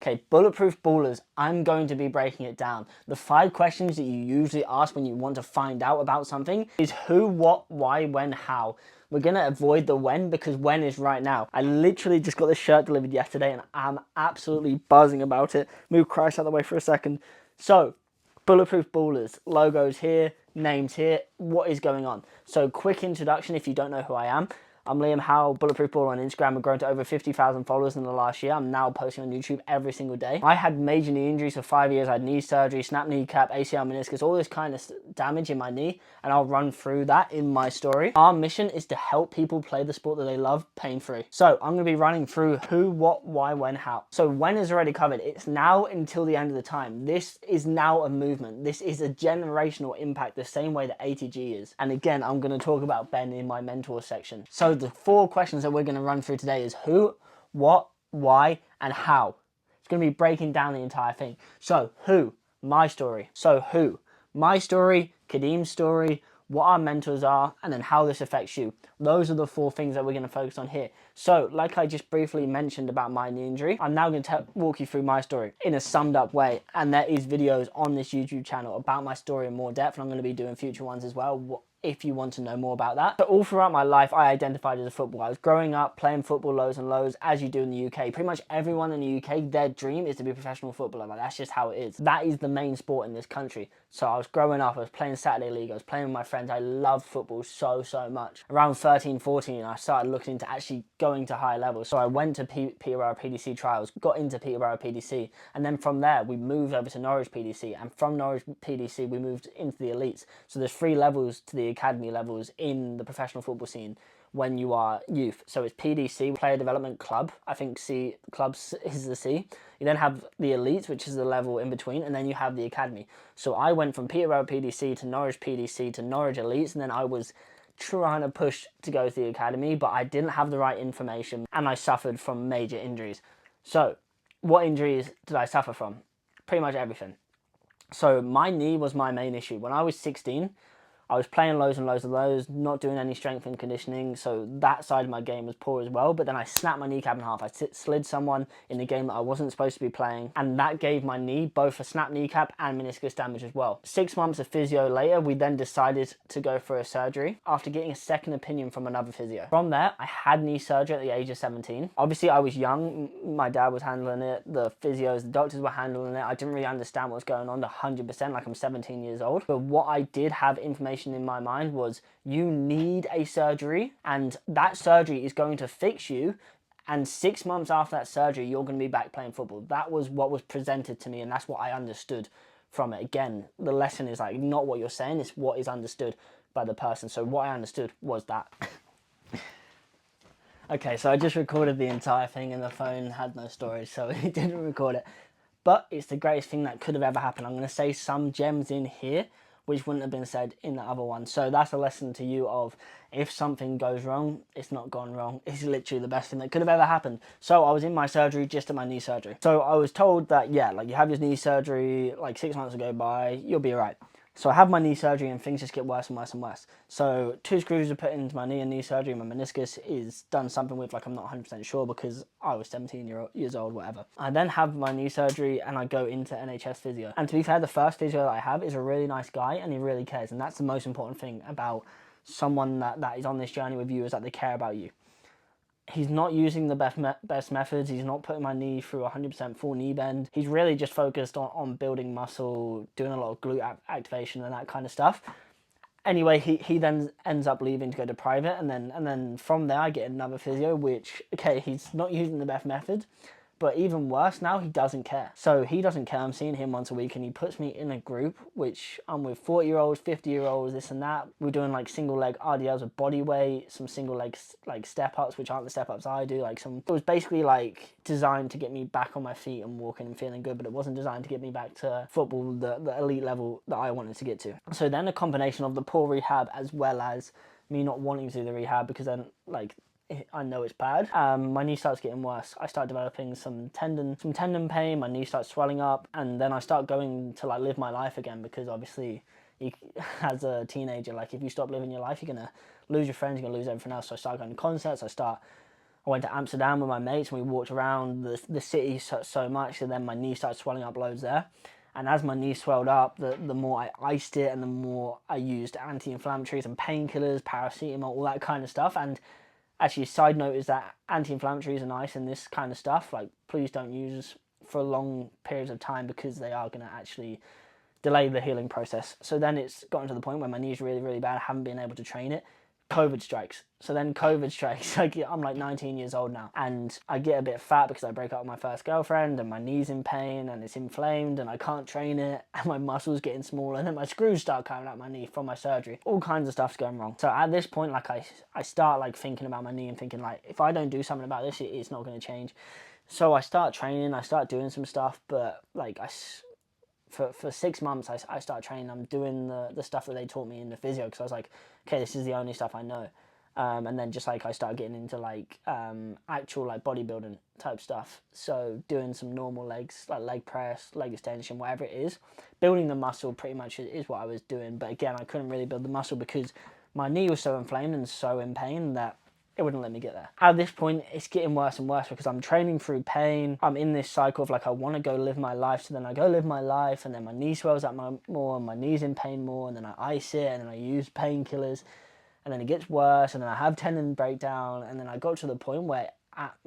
Okay, Bulletproof Ballers, I'm going to be breaking it down. The 5 questions that you usually ask when you want to find out about something is who, what, why, when, how. We're going to avoid the when because when is right now. I literally just got this shirt delivered yesterday and I'm absolutely buzzing about it. Move Christ out of the way for a second. So, Bulletproof Ballers, logos here, names here, what is going on? So, quick introduction if you don't know who I am. I'm Liam Howell, Bulletproof Baller on Instagram. I've grown to over 50,000 followers in the last year. I'm now posting on YouTube every single day. I had major knee injuries for 5 years. I had knee surgery, snapped kneecap, ACL, meniscus, all this kind of damage in my knee, and I'll run through that in my story. Our mission is to help people play the sport that they love pain-free. So I'm going to be running through who, what, why, when, how. So when is already covered. It's now until the end of the time. This is now a movement. This is a generational impact the same way that ATG is. And again, I'm going to talk about Ben in my mentor section. So the 4 questions that we're going to run through today is who, what, why, and how. It's going to be breaking down the entire thing. So who? My story. So who? My story, Kadeem's story, what our mentors are, and then how this affects you. Those are the 4 things that we're going to focus on here. So, like I just briefly mentioned about my knee injury, I'm now going to walk you through my story in a summed up way. And there is videos on this YouTube channel about my story in more depth, and I'm going to be doing future ones as well, if you want to know more about that. But all throughout my life, I identified as a footballer. I was growing up playing football loads and loads, as you do in the UK. Pretty much everyone in the UK, their dream is to be a professional footballer. Like, that's just how it is. That is the main sport in this country. So I was growing up, I was playing Saturday League, I was playing with my friends. I loved football so much. Around 13, 14, I started looking into actually going to higher levels. So I went to Peterborough PDC trials, got into Peterborough PDC, and then from there, we moved over to Norwich PDC, and from Norwich PDC, we moved into the elites. So there's 3 levels to the academy levels in the professional football scene when you are youth. So it's PDC, Player Development Club. I think C, clubs is the C. You then have the elites, which is the level in between, and then you have the academy. So I went from Peterborough PDC to Norwich PDC to Norwich elites, and then I was trying to push to go to the academy, but I didn't have the right information, and I suffered from major injuries. So what injuries did I suffer from? Pretty much everything. So my knee was my main issue. When I was 16, I was playing loads and loads of those, not doing any strength and conditioning, so that side of my game was poor as well. But then I snapped my kneecap in half. I slid someone in the game that I wasn't supposed to be playing, and that gave my knee both a snapped kneecap and meniscus damage as well. 6 months of physio later, we then decided to go for a surgery after getting a second opinion from another physio. From there, I had knee surgery at the age of 17. Obviously, I was young. My dad was handling it. The physios, the doctors were handling it. I didn't really understand what was going on 100%, like I'm 17 years old. But what I did have information in my mind was you need a surgery, and that surgery is going to fix you, and 6 months after that surgery you're going to be back playing football. That was what was presented to me, and that's what I understood from it. Again, the lesson is like not what you're saying, it's what is understood by the person. So what I understood was that. Okay, so I just recorded the entire thing and the phone had no storage, so it didn't record it. But it's the greatest thing that could have ever happened. I'm going to say some gems in here which wouldn't have been said in the other one. So that's a lesson to you of if something goes wrong, it's not gone wrong. It's literally the best thing that could have ever happened. So I was in my surgery, just at my knee surgery. So I was told that, yeah, like you have your knee surgery, like 6 months will go by, you'll be all right. So I have my knee surgery and things just get worse and worse and worse. So 2 screws are put into my knee and knee surgery. My meniscus is done something with, like I'm not 100% sure because I was 17 years old, whatever. I then have my knee surgery and I go into NHS physio. And to be fair, the first physio that I have is a really nice guy and he really cares. And that's the most important thing about someone that is on this journey with you, is that they care about you. He's not using the best methods. He's not putting my knee through 100% full knee bend. He's really just focused on building muscle, doing a lot of glute activation and that kind of stuff. Anyway, he then ends up leaving to go to private, and then from there I get another physio, which, okay, he's not using the best method, but even worse now, he doesn't care. So he doesn't care. I'm seeing him once a week and he puts me in a group, which I'm with 40-year-olds, 50-year-olds, this and that. We're doing like single leg RDLs with body weight, some single leg like step ups, which aren't the step ups I do. It was basically like designed to get me back on my feet and walking and feeling good, but it wasn't designed to get me back to football, the elite level that I wanted to get to. So then a combination of the poor rehab as well as me not wanting to do the rehab, because then like I know it's bad. My knee starts getting worse. I start developing some tendon pain. My knee starts swelling up, and then I start going to like live my life again, because obviously, as a teenager, like if you stop living your life, you're gonna lose your friends, you're gonna lose everything else. So I start going to concerts. I start I went to Amsterdam with my mates and we walked around the city so much, and then my knee started swelling up loads there. And as my knee swelled up, the more I iced it and the more I used anti-inflammatories and painkillers, paracetamol, all that kind of stuff. And actually, side note is that anti-inflammatories and ice and this kind of stuff, like, please don't use for long periods of time because they are going to actually delay the healing process. So then it's gotten to the point where my knee's really, really bad. I haven't been able to train it. COVID strikes. So then COVID strikes. I'm like 19 years old now, and I get a bit fat because I break up with my first girlfriend, and my knee's in pain and it's inflamed and I can't train it, and my muscles getting smaller, and then my screws start coming out my knee from my surgery. All kinds of stuff's going wrong. So at this point, like, I start like thinking about my knee and thinking, like, if I don't do something about this, it's not going to change. So I start training, I start doing some stuff, but like for 6 months I started training. I'm doing the stuff that they taught me in the physio because I was like, okay, this is the only stuff I know. And then just like I started getting into like actual like bodybuilding type stuff. So doing some normal legs, like leg press, leg extension, whatever it is. Building the muscle pretty much is what I was doing. But again, I couldn't really build the muscle because my knee was so inflamed and so in pain that it wouldn't let me get there. At this point, it's getting worse and worse because I'm training through pain. I'm in this cycle of like, I want to go live my life. So then I go live my life, and then my knee swells up more, and my knee's in pain more, and then I ice it, and then I use painkillers, and then it gets worse, and then I have tendon breakdown, and then I got to the point where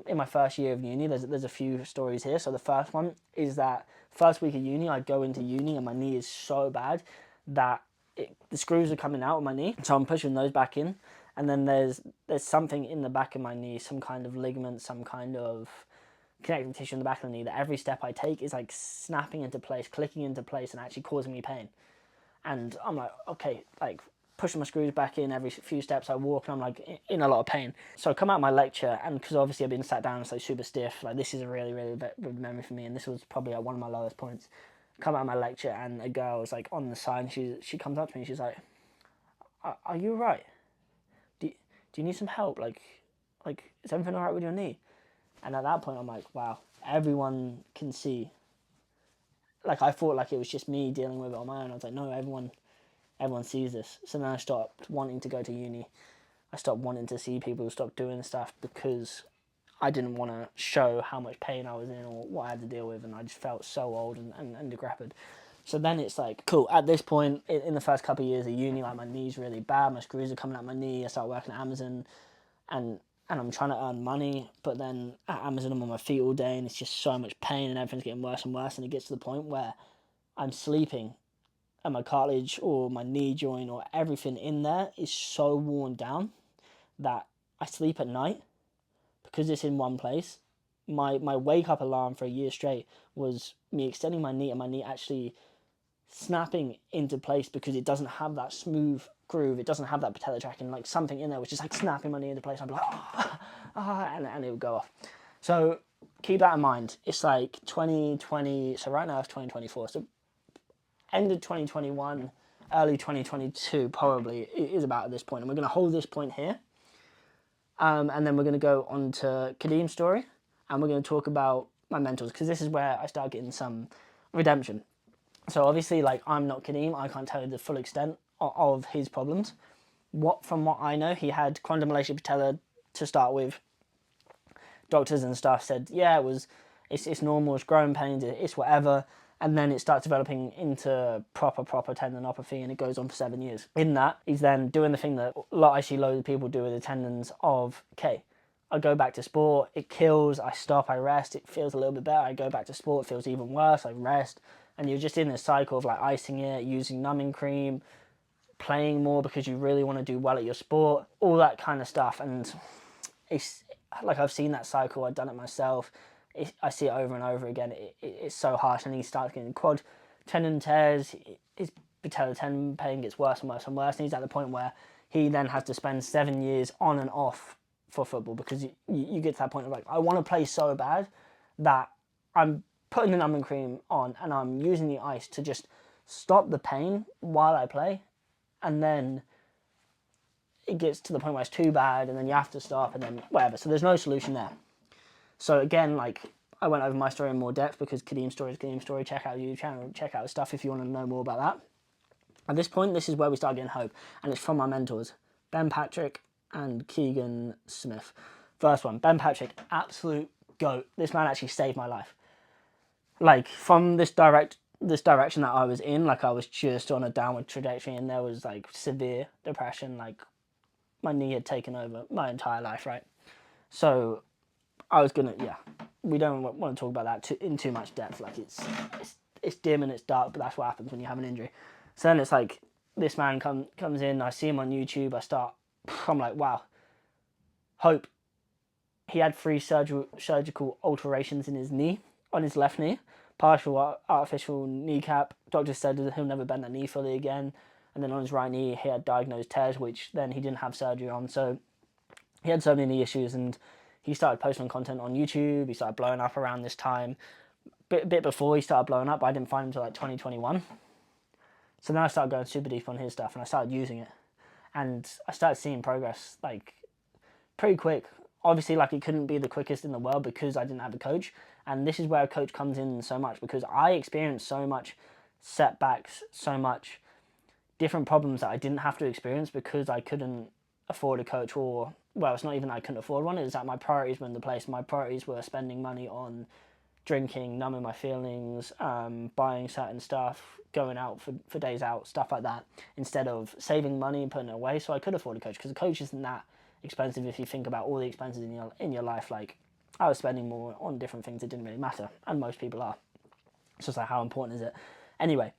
in my first year of uni, there's a few stories here. So the first one is that first week of uni, I go into uni and my knee is so bad that the screws are coming out of my knee. So I'm pushing those back in. And then there's something in the back of my knee, some kind of ligament, some kind of connective tissue in the back of the knee that every step I take is like snapping into place, clicking into place, and actually causing me pain. And I'm like, okay, like pushing my screws back in every few steps I walk, and I'm like in a lot of pain. So I come out of my lecture, and because obviously I've been sat down and so super stiff, like this is a really, really vivid memory for me, and this was probably at one of my lowest points. Come out of my lecture, and a girl was like on the side, and she comes up to me, and she's like, are you right? Do you need some help? Like, is everything all right with your knee? And at that point, I'm like, wow, everyone can see. Like, I thought like it was just me dealing with it on my own. I was like, no, everyone sees this. So then I stopped wanting to go to uni. I stopped wanting to see people, stopped doing stuff because I didn't want to show how much pain I was in or what I had to deal with, and I just felt so old and decrepit. So then it's like, cool, at this point, in the first couple of years of uni, like my knee's really bad, my screws are coming out my knee, I start working at Amazon, and I'm trying to earn money, but then at Amazon I'm on my feet all day, and it's just so much pain, and everything's getting worse and worse, and it gets to the point where I'm sleeping, and my cartilage or my knee joint or everything in there is so worn down that I sleep at night, because it's in one place. My wake up alarm for a year straight was me extending my knee, and my knee actually snapping into place because it doesn't have that smooth groove, it doesn't have that patella track, and like something in there was just like snapping my knee into place. I'd be like, and it would go off. So keep that in mind. It's like 2020, so right now it's 2024. So end of 2021, early 2022 probably is about at this point. And we're going to hold this point here. And then we're going to go on to Kadeem's story, and we're going to talk about my mentors, because this is where I start getting some redemption. So obviously, like, I'm not Kadeem, I can't tell you the full extent of his problems. From what I know, he had condylomalacia patella to start with. Doctors and stuff said, yeah, it's normal, it's growing pains, it's whatever. And then it starts developing into proper tendinopathy, and it goes on for 7 years. In that, he's then doing the thing that I see loads of people do with the tendons of, okay, I go back to sport, it kills, I stop, I rest, it feels a little bit better, I go back to sport, it feels even worse, I rest. And you're just in this cycle of like icing it, using numbing cream, playing more because you really want to do well at your sport, all that kind of stuff. And it's like, I've seen that cycle, I've done it myself. I see it over and over again. It's so harsh, and he starts getting quad tendon tears. His patella tendon pain gets worse and worse and worse, and he's at the point where he then has to spend 7 years on and off for football, because you get to that point of like, I want to play so bad that I'm putting the numbing cream on and I'm using the ice to just stop the pain while I play, and then it gets to the point where it's too bad, and then you have to stop, and then whatever. So there's no solution there. So again, like, I went over my story in more depth because Kadeem's story is Kadeem's story. Check out YouTube channel, check out his stuff if you want to know more about that. At this point, this is where we start getting hope, and it's from my mentors, Ben Patrick and Keegan Smith. First one, Ben Patrick, absolute GOAT. This man actually saved my life. Like, from this direction that I was in, like I was just on a downward trajectory, and there was like severe depression, like my knee had taken over my entire life, right? So I was gonna, yeah, we don't want to talk about that in too much depth. Like it's dim and it's dark, but that's what happens when you have an injury. So then it's like this man comes in, I see him on YouTube, I'm like, wow, hope. He had 3 surgical alterations in his knee, on his left knee, partial artificial kneecap. Doctor said that he'll never bend that knee fully again. And then on his right knee, he had diagnosed tears, which then he didn't have surgery on. So he had so many issues, and he started posting content on YouTube. He started blowing up around this time. Bit before he started blowing up, I didn't find him until like 2021. So then I started going super deep on his stuff, and I started using it. And I started seeing progress, like, pretty quick. Obviously, like, it couldn't be the quickest in the world because I didn't have a coach. And this is where a coach comes in so much, because I experienced so much setbacks, so much different problems that I didn't have to experience because I couldn't afford a coach. Or, well, it's not even that I couldn't afford one, it's that my priorities were in the place. My priorities were spending money on drinking, numbing my feelings, buying certain stuff, going out for days out, stuff like that, instead of saving money and putting it away. So I could afford a coach, because a coach isn't that expensive if you think about all the expenses in your life. Like, I was spending more on different things that didn't really matter, and most people are. It's just like, how important is it? Anyway,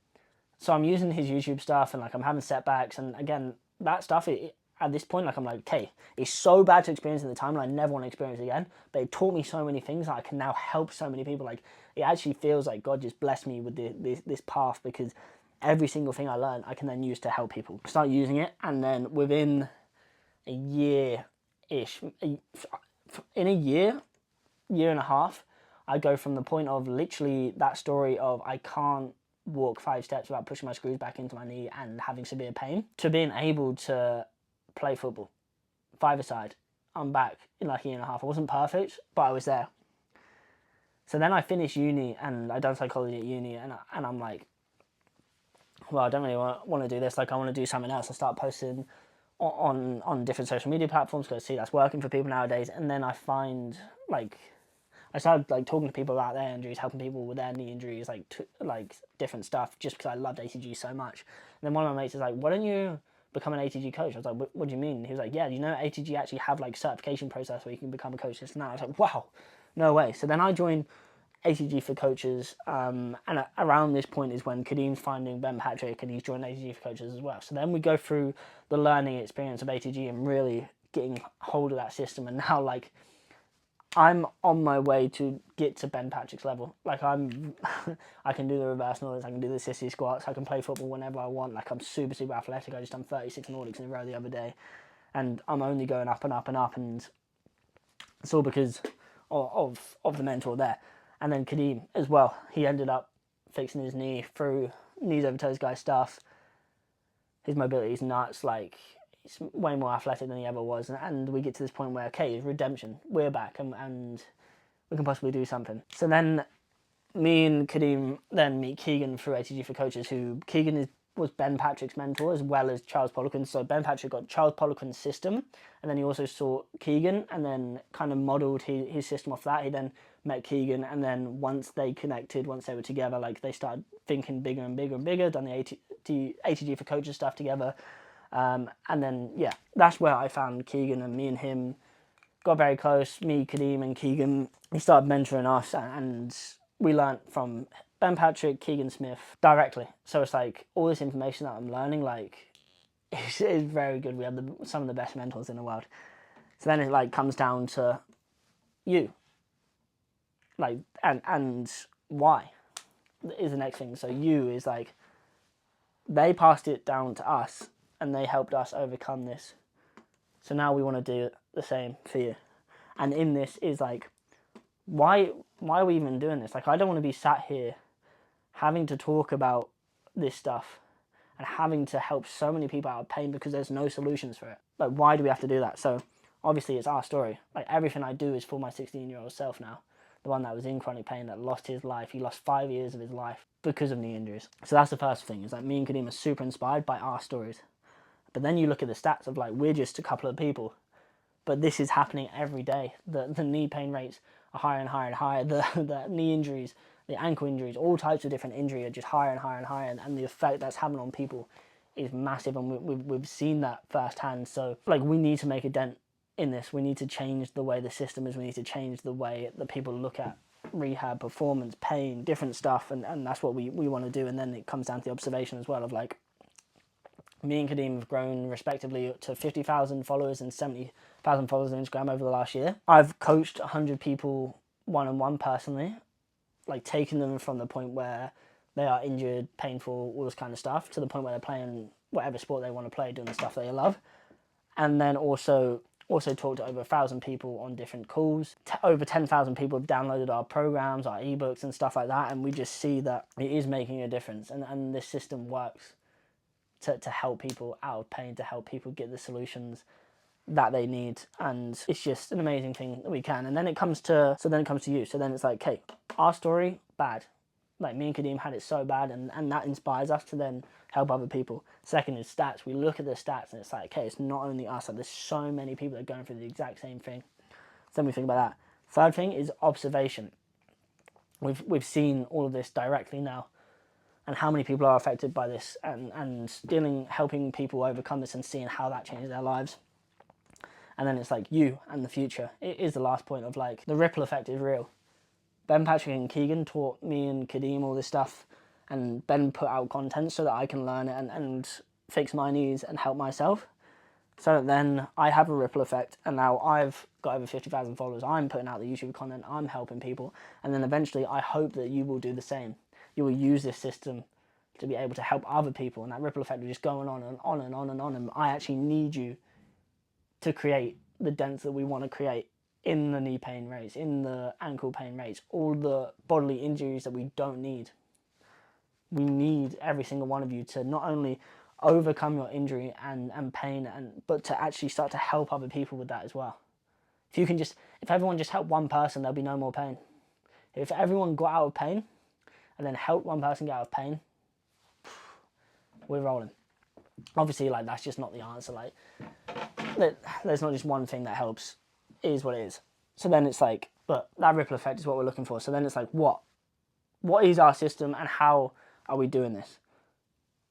so I'm using his YouTube stuff, and like I'm having setbacks, and again, that stuff, at this point, like, I'm like, okay, it's so bad to experience at the time, and I never want to experience it again, but it taught me so many things that I can now help so many people. Like, it actually feels like God just blessed me with this path, because every single thing I learned, I can then use to help people. Start using it, and then within a year-ish, in a year and a half, I go from the point of literally that story of I can't walk 5 steps without pushing my screws back into my knee and having severe pain, to being able to play football 5-a-side. I'm back in like a year and a half. I wasn't perfect, but I was there. So then I finished uni, and I done psychology at uni, and I'm like, well, I don't really want to do this. Like, I want to do something else. I start posting on different social media platforms, because I see that's working for people nowadays. And then I find, like, I started like talking to people about their injuries, helping people with their knee injuries, like different stuff, just because I loved ATG so much. And then one of my mates was like, why don't you become an ATG coach? I was like, what do you mean? He was like, yeah, do you know ATG actually have like certification process where you can become a coach? This and that. I was like, wow, no way. So then I joined ATG for coaches, and around this point is when Kadeem's finding Ben Patrick, and he's joined ATG for coaches as well. So then we go through the learning experience of ATG and really getting hold of that system, and now, like, I'm on my way to get to Ben Patrick's level. Like, I can do the reverse Nordics, I can do the sissy squats, I can play football whenever I want. Like, I'm super, super athletic. I just done 36 Nordics in a row the other day, and I'm only going up and up and up, and it's all because of the mentor there. And then Kadeem as well, he ended up fixing his knee through knees over toes guy stuff. His mobility is nuts. Like, he's way more athletic than he ever was. And we get to this point where, okay, redemption, we're back, and we can possibly do something. So then me and Kadeem then meet Keegan through ATG for Coaches, who Keegan was Ben Patrick's mentor as well as Charles Poliquin. So Ben Patrick got Charles Poliquin's system, and then he also saw Keegan, and then kind of modelled his system off that. He then met Keegan, and then once they connected, once they were together, like, they started thinking bigger and bigger and bigger, done the ATG for Coaches stuff together. And then, yeah, that's where I found Keegan, and me and him got very close. Me, Kadeem, and Keegan, he started mentoring us, and we learnt from Ben Patrick, Keegan Smith directly. So it's like, all this information that I'm learning, like, is very good. We have some of the best mentors in the world. So then it, like, comes down to you. Like, and why is the next thing. So you is like, they passed it down to us, and they helped us overcome this. So now we want to do the same for you. And in this is like, why are we even doing this? Like, I don't want to be sat here having to talk about this stuff and having to help so many people out of pain because there's no solutions for it. Like, why do we have to do that? So obviously it's our story. Like, everything I do is for my 16-year-old self now. The one that was in chronic pain, that lost his life. He lost 5 years of his life because of knee injuries. So that's the first thing, is like, me and Kadeem are super inspired by our stories. But then you look at the stats of, like, we're just a couple of people but this is happening every day. The knee pain rates are higher and higher and higher. The knee injuries, the ankle injuries, all types of different injury are just higher and higher and higher, and the effect that's having on people is massive, and we've seen that firsthand. So like, we need to make a dent in this. We need to change the way the system is. We need to change the way that people look at rehab, performance, pain, different stuff, and that's what we want to do. And then it comes down to the observation as well of like, me and Kadeem have grown respectively to 50,000 followers and 70,000 followers on Instagram over the last year. I've coached 100 people one-on-one personally, like taking them from the point where they are injured, painful, all this kind of stuff, to the point where they're playing whatever sport they want to play, doing the stuff they love. And then also talked to over 1,000 people on different calls. Over 10,000 people have downloaded our programs, our ebooks and stuff like that, and we just see that it is making a difference, and this system works to help people out of pain, to help people get the solutions that they need. And it's just an amazing thing that we can. And then it comes to you. So then it's like, okay, our story, bad. Like, me and Kadeem had it so bad, and that inspires us to then help other people. Second is stats. We look at the stats and it's like, okay, it's not only us, like, there's so many people that are going through the exact same thing. So then we think about that. Third thing is observation. We've seen all of this directly now, and how many people are affected by this, and helping people overcome this and seeing how that changes their lives. And then it's like you and the future. It is the last point of like, the ripple effect is real. Ben, Patrick and Keegan taught me and Kadeem all this stuff, and Ben put out content so that I can learn it and fix my knees and help myself. So that then I have a ripple effect, and now I've got over 50,000 followers. I'm putting out the YouTube content, I'm helping people, and then eventually I hope that you will do the same. You will use this system to be able to help other people, and that ripple effect will just going on and on and on and on. And I actually need you to create the dents that we want to create in the knee pain rates, in the ankle pain rates, all the bodily injuries that we don't need. We need every single one of you to not only overcome your injury and pain, but to actually start to help other people with that as well. If everyone just helped one person, there'll be no more pain. If everyone got out of pain and then helped one person get out of pain, we're rolling. Obviously, like, that's just not the answer. Like, there's not just one thing that helps. It is what it is. So then it's like, but that ripple effect is what we're looking for. So then it's like, what is our system, and how are we doing this?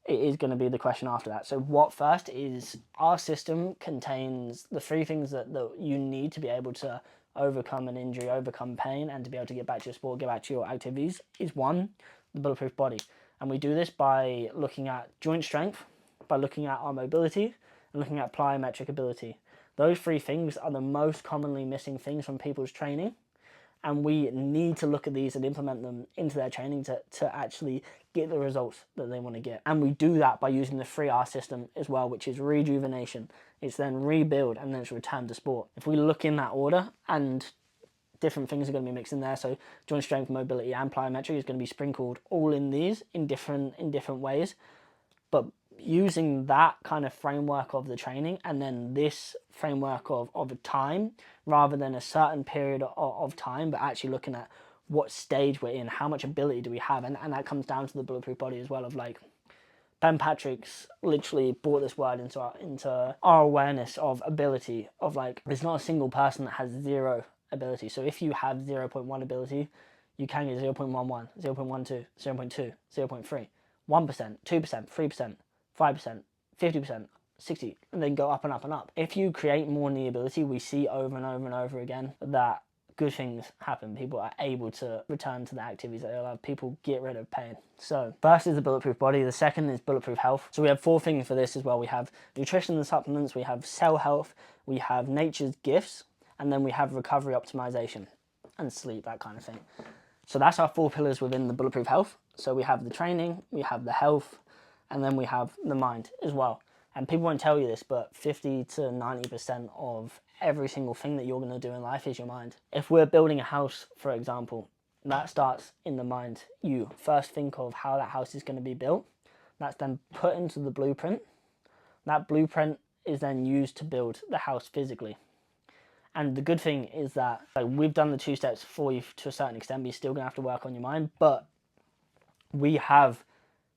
It is going to be the question after that. So what first is, our system contains the three things that you need to be able to overcome an injury, overcome pain, and to be able to get back to your sport, get back to your activities, is one, the bulletproof body. And we do this by looking at joint strength, by looking at our mobility, and looking at plyometric ability. Those three things are the most commonly missing things from people's training, and we need to look at these and implement them into their training to actually get the results that they want to get. And we do that by using the 3R system as well, which is rejuvenation, it's then rebuild, and then it's return to sport. If we look in that order, and different things are going to be mixed in there, so joint strength, mobility and plyometry is going to be sprinkled all in these in different ways. But using that kind of framework of the training, and then this framework of time, rather than a certain period of time, but actually looking at what stage we're in, how much ability do we have, and that comes down to the bulletproof body as well. Of like, Ben Patrick's literally brought this word into our awareness of ability, of like, there's not a single person that has zero ability. So if you have 0.1 ability, you can get 0.11, 0.12, 0.2, 0.3, 1%, 2%, 3%, 5%, 50%, 60%, and then go up and up and up. If you create more knee ability, we see over and over and over again that good things happen. People are able to return to the activities that they love. People get rid of pain. So first is the bulletproof body. The second is bulletproof health. So we have 4 things for this as well. We have nutrition and supplements, we have cell health, we have nature's gifts, and then we have recovery optimization and sleep, that kind of thing. So that's our 4 pillars within the bulletproof health. So we have the training, we have the health, and then we have the mind as well. And people won't tell you this, but 50 to 90% of every single thing that you're going to do in life is your mind. If we're building a house, for example, that starts in the mind. You first think of how that house is going to be built. That's then put into the blueprint. That blueprint is then used to build the house physically. And the good thing is that, like, we've done the 2 steps for you to a certain extent, but you're still going to have to work on your mind. But we have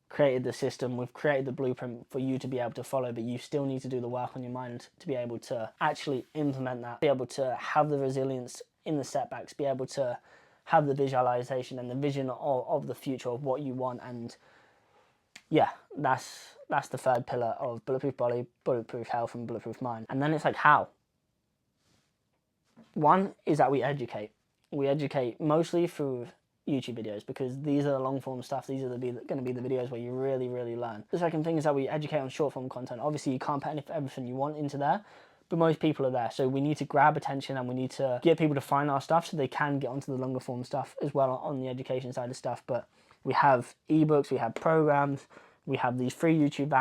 created the system, we've created the blueprint for you to be able to follow, but you still need to do the work on your mind to be able to actually implement that, be able to have the resilience in the setbacks, be able to have the visualization and the vision of the future of what you want. And yeah, that's the third pillar of Bulletproof Body, Bulletproof Health, and Bulletproof Mind. And then it's like, how? One is that we educate. We educate mostly through YouTube videos, because these are the long form stuff. These are going to be the videos where you really, really learn. The second thing is that we educate on short form content. Obviously, you can't put everything you want into there, but most people are there. So we need to grab attention, and we need to get people to find our stuff so they can get onto the longer form stuff as well on the education side of stuff. But we have ebooks, we have programs, we have these free YouTube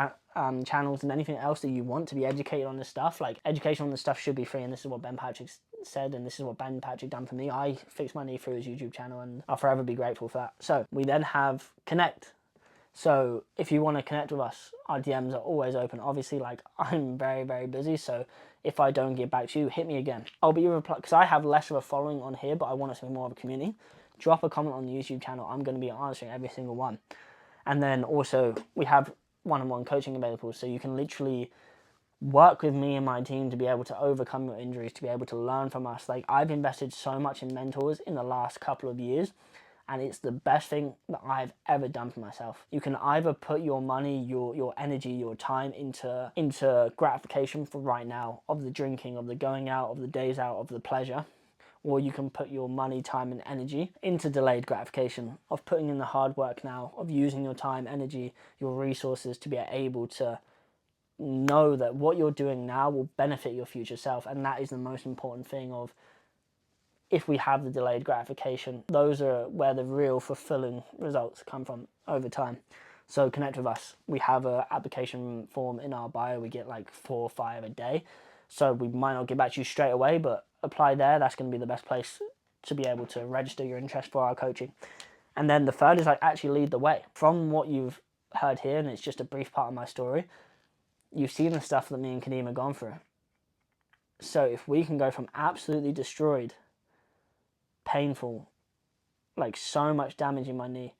channels, and anything else that you want to be educated on this stuff. Like, education on this stuff should be free, and this is what Ben Patrick said, and this is what Ben Patrick done for me. I fixed my knee through his YouTube channel, and I'll forever be grateful for that. So we then have Connect. So if you want to connect with us, our DMs are always open. Obviously, like, I'm very, very busy, so if I don't get back to you, hit me again. I'll be reply, because I have less of a following on here, but I want us to be more of a community. Drop a comment on the YouTube channel. I'm going to be answering every single one. And then also we have one-on-one coaching available, so you can literally work with me and my team to be able to overcome your injuries, to be able to learn from us. Like, I've invested so much in mentors in the last couple of years, and it's the best thing that I've ever done for myself. You can either put your money, your energy, your time into gratification for right now, of the drinking, of the going out, of the days out, of the pleasure, or you can put your money, time, and energy into delayed gratification, of putting in the hard work now, of using your time, energy, your resources to be able to know that what you're doing now will benefit your future self. And that is the most important thing. Of, if we have the delayed gratification, those are where the real fulfilling results come from over time. So connect with us. We have an application form in our bio. We get like 4 or 5 a day. So we might not get back to you straight away, but apply there. That's going to be the best place to be able to register your interest for our coaching. And then the third is, like, actually lead the way. From what you've heard here, and it's just a brief part of my story, you've seen the stuff that me and Kadeem have gone through. So if we can go from absolutely destroyed, painful, like so much damage in my knee,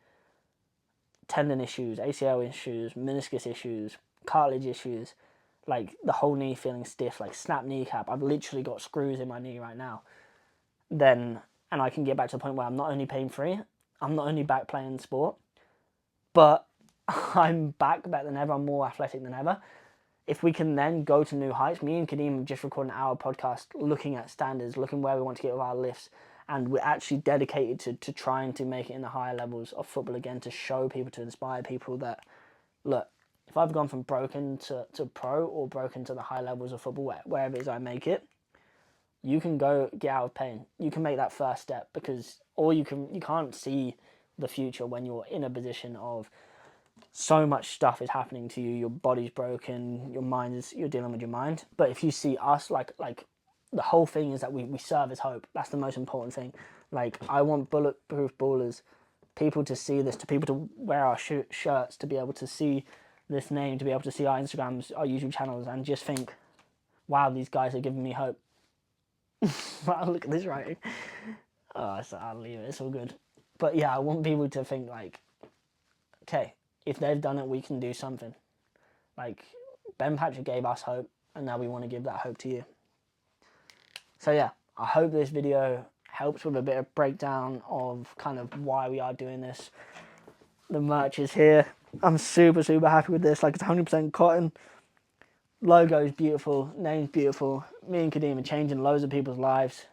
tendon issues, ACL issues, meniscus issues, cartilage issues, like the whole knee feeling stiff, like snap kneecap, I've literally got screws in my knee right now, then, and I can get back to the point where I'm not only pain free, I'm not only back playing sport, but I'm back better than ever, I'm more athletic than ever. If we can then go to new heights, me and Kadeem just recorded our podcast looking at standards, looking where we want to get with our lifts, and we're actually dedicated to trying to make it in the higher levels of football again, to show people, to inspire people that, look, if I've gone from broken to pro, or broken to the high levels of football, wherever it is I make it, you can go get out of pain. You can make that first step, because, or you can't see the future when you're in a position of so much stuff is happening to you, your body's broken, you're dealing with your mind. But if you see us, like the whole thing is that we serve as hope. That's the most important thing. Like, I want Bulletproof Ballers, people to see this, to people to wear our shirts, to be able to see this name, to be able to see our Instagrams, our YouTube channels, and just think, wow, these guys are giving me hope. Wow, look at this writing. Oh, I'll leave it, it's all good. But yeah, I want people to think, like, okay, if they've done it, we can do something. Like, Ben Patrick gave us hope, and now we want to give that hope to you. So yeah, I hope this video helps with a bit of breakdown of kind of why we are doing this. The merch is here. I'm super, super happy with this. Like, it's 100% cotton. Logo's beautiful. Name's beautiful. Me and Kadeem are changing loads of people's lives.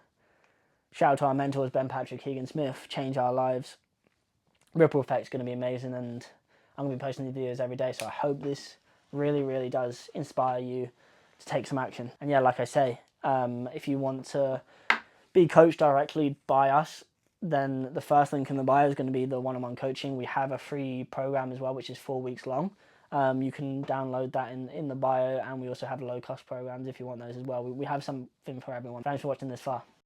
Shout out to our mentors, Ben Patrick, Keegan Smith. Change our lives. Ripple effect's going to be amazing, and I'm going to be posting these videos every day. So I hope this really, really does inspire you to take some action. And yeah, like I say, if you want to be coached directly by us, then the first link in the bio is going to be the one-on-one coaching. We have a free program as well, which is 4 weeks long. You can download that in the bio, and we also have low-cost programs if you want those as well. We have something for everyone. Thanks for watching this far.